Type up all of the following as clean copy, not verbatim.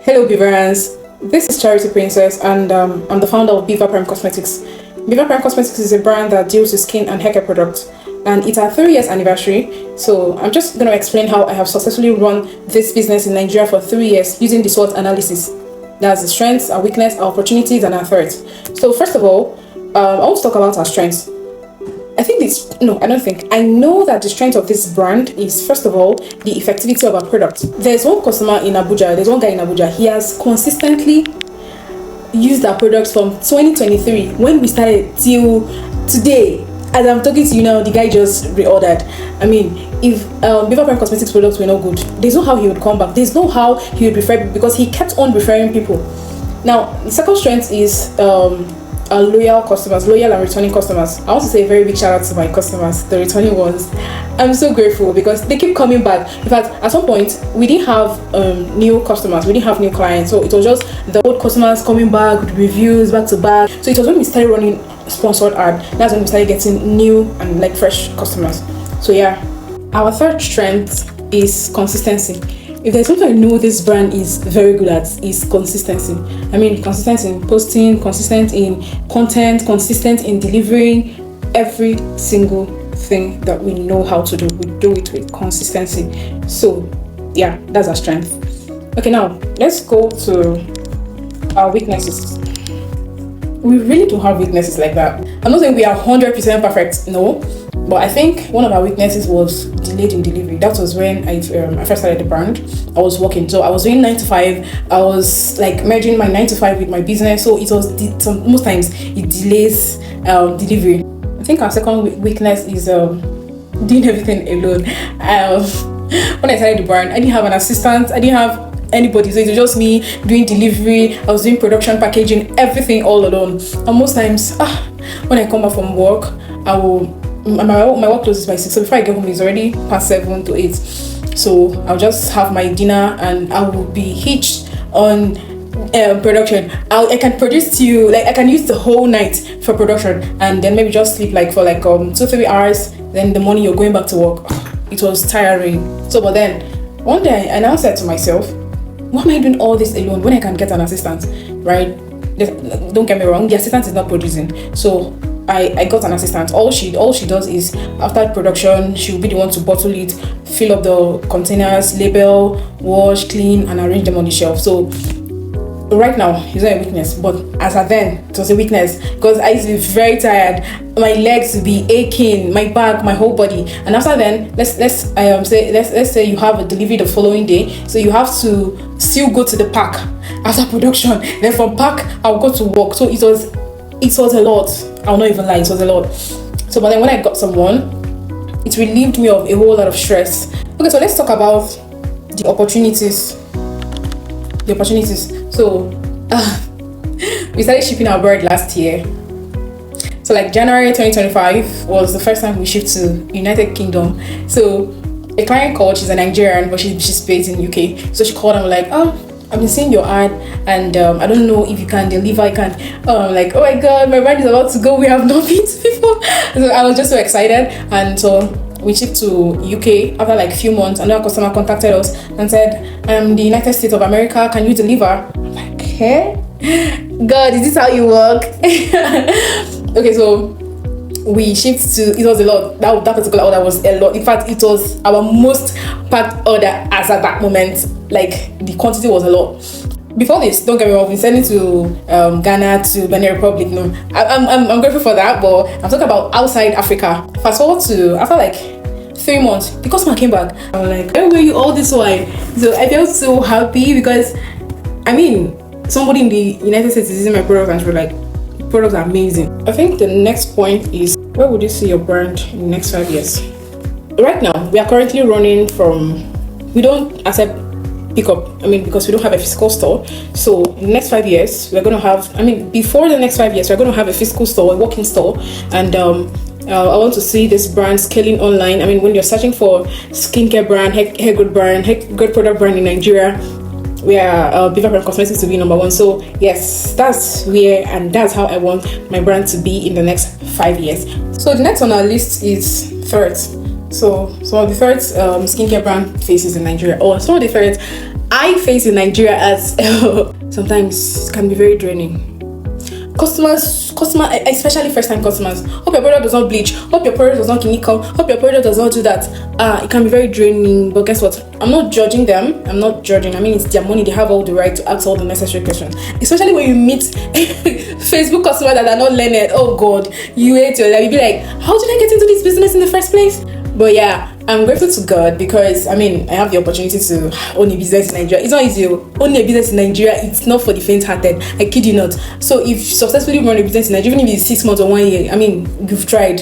Hello Beaverans, this is Charity Princess and I'm the founder of Beaver Prime Cosmetics. Beaver Prime Cosmetics is a brand that deals with skin and hair care products, and it's our 3 years anniversary. So I'm just going to explain how I have successfully run this business in Nigeria for 3 years using the SWOT analysis. That's the strengths, our weakness, our opportunities and our threats. So first of all, I want to talk about our strengths. I know that the strength of this brand is, first of all, the effectivity of our product. There's one guy in Abuja, he has consistently used our products from 2023 when we started till today. As I'm talking to you now, the guy just reordered. I mean, if Beaver Prime Cosmetics products were not good, there's no how he would come back. There's no how he would refer, because he kept on referring people. Now, the second strength is our loyal and returning customers. I want to say a very big shout out to my customers, the returning ones. I'm so grateful because they keep coming back. In fact, at some point we didn't have new customers, we didn't have new clients, so it was just the old customers coming back with reviews back to back. So it was when we started running sponsored ad, that's when we started getting new and like fresh customers. So yeah, our third strength is consistency. If there's something I know this brand is very good at, is consistency. I mean, consistent in posting, consistent in content, consistent in delivering every single thing that we know how to do. We do it with consistency. So yeah, that's our strength. Okay, now let's go to our weaknesses. We really don't have weaknesses like that. I'm not saying we are 100% perfect, no. But I think one of our weaknesses was delayed in delivery. That was when I first started the brand. I was working, so I was doing 9 to 5. I was like merging my 9 to 5 with my business. So it was most times it delays delivery. I think our second weakness is doing everything alone. When I started the brand, I didn't have an assistant. I didn't have anybody, so it was just me doing delivery. I was doing production, packaging, everything all alone. And most times, when I come back from work, my work closes by 6, so before I get home it's already past 7 to 8. So I'll just have my dinner and I will be hitched on production. I can produce to you, like I can use the whole night for production and then maybe just sleep like for 2-3 hours. Then the morning you're going back to work. It was tiring. So but then one day I now said to myself, why am I doing all this alone when I can get an assistant, right? Don't get me wrong, the assistant is not producing. So I got an assistant. All she does is after production, she'll be the one to bottle it, fill up the containers, label, wash, clean, and arrange them on the shelf. So right now it's not a weakness, but as at then it was a weakness because I used to be very tired. My legs would be aching, my back, my whole body. And after then, let's say you have a delivery the following day, so you have to still go to the park after production. Then from park I'll go to work. So it was a lot. I'll not even lie, it was a lot. So but then when I got someone, it relieved me of a whole lot of stress. Okay, so let's talk about the opportunities. So we started shipping our bird last year. So like January 2025 was the first time we shipped to United Kingdom. So a client called, she's a Nigerian, but she's based in UK. So she called and was like, I've been seeing your ad and I don't know if you can deliver. I can. Like, oh my god, my brand is about to go. We have not been before. So I was just so excited, and so we shipped to UK. After like a few months, another customer contacted us and said, "I'm the United States of America. Can you deliver?" I'm like, "Hey, God, is this how you work?" Okay, so we shipped to. It was a lot. That particular order was a lot. In fact, it was our most packed order as at that moment. Like the quantity was a lot. Before this, don't get me wrong, we sent it to Ghana, to Benin Republic. No, I'm grateful for that, but I'm talking about outside Africa. Fast forward to after like 3 months, the customer came back. I was like, where were you all this while? So I felt so happy because I mean, somebody in the United States is using my product and she was like, products are amazing. I think the next point is, where would you see your brand in the next 5 years? Right now, we are currently running we don't accept pickup, because we don't have a physical store. So in the next 5 years, we're going to have, before the next 5 years, we're going to have a physical store, a walking store. And I want to see this brand scaling online. When you're searching for skincare brand, hair good product brand in Nigeria, we are Beaver Prime Cosmetics to be number 1. So yes, that's where and that's how I want my brand to be in the next 5 years. So the next on our list is threats. So some of the threats skincare brand faces in Nigeria, or some of the threats I I face in Nigeria as sometimes can be very draining. Customer, especially first-time customers. Hope your product does not bleach. Hope your product does not chemical. Hope your product does not do that. It can be very draining. But guess what? I'm not judging them. I'm not judging. I mean, it's their money. They have all the right to ask all the necessary questions. Especially when you meet Facebook customers that are not learned. Oh God, you hate your life. You be like, how did I get into this business in the first place? But yeah, I'm grateful to God because I mean I have the opportunity to own a business in Nigeria. It's not easy. Owning a business in Nigeria, it's not for the faint-hearted. I kid you not. So if you successfully run a business in Nigeria, even if it's 6 months or 1 year, I mean you've tried.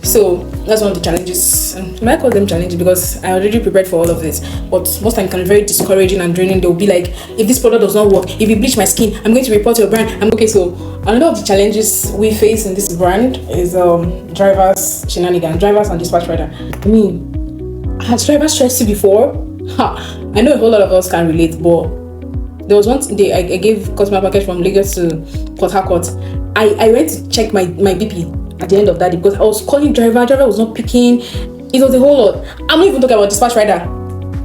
So that's one of the challenges. I might call them challenges because I already prepared for all of this. But most times it can be very discouraging and draining. They'll be like, if this product does not work, if you bleach my skin, I'm going to report your brand. I'm okay. So another of the challenges we face in this brand is drivers and dispatch rider. I mean, has drivers stressed you before? I know a whole lot of us can relate, but there was one day I gave customer package from Lagos to Port Harcourt. I went to check my BP at the end of that day because I was calling driver was not picking. It was a whole lot. I'm not even talking about dispatch rider.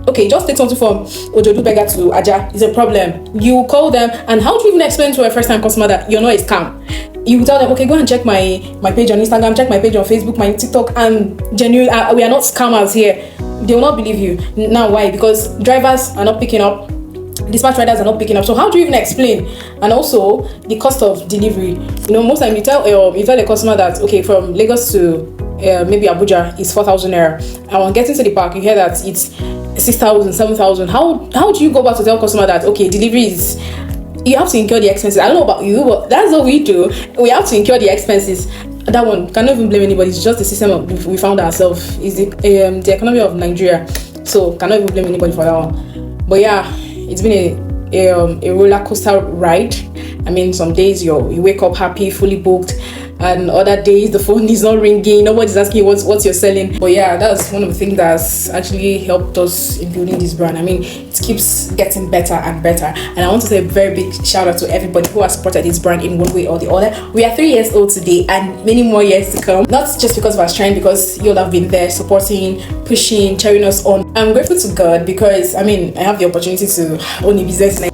Okay, just take something from Ojodu Beggar to Aja. It's a problem. You call them, and how do you even explain to a first-time customer that you're not a scam? You tell them, okay, go and check my page on Instagram, check my page on Facebook, my TikTok, and genuine. We are not scammers here. They will not believe you. Now, why? Because drivers are not picking up. Dispatch riders are not picking up. So how do you even explain? And also the cost of delivery. You know, most time you tell a customer that okay, from Lagos to maybe Abuja is 4,000 naira. And on getting to the park, you hear that it's 6,000, 7,000. How do you go back to tell customer that okay, delivery is? You have to incur the expenses. I don't know about you, but that's what we do. We have to incur the expenses. That one cannot even blame anybody. It's just the system we found ourselves. Is the economy of Nigeria. So cannot even blame anybody for that one. But yeah. It's been a roller coaster ride. I mean, some days you wake up happy, fully booked, and other days the phone is not ringing. Nobody's asking you what you're selling. But yeah, that's one of the things that's actually helped us in building this brand. I mean, it keeps getting better and better. And I want to say a very big shout out to everybody who has supported this brand in one way or the other. We are 3 years old today, and many more years to come. Not just because of our strength, because you all have been there supporting, pushing, cheering us on. I'm grateful to God because I mean I have the opportunity to own a business.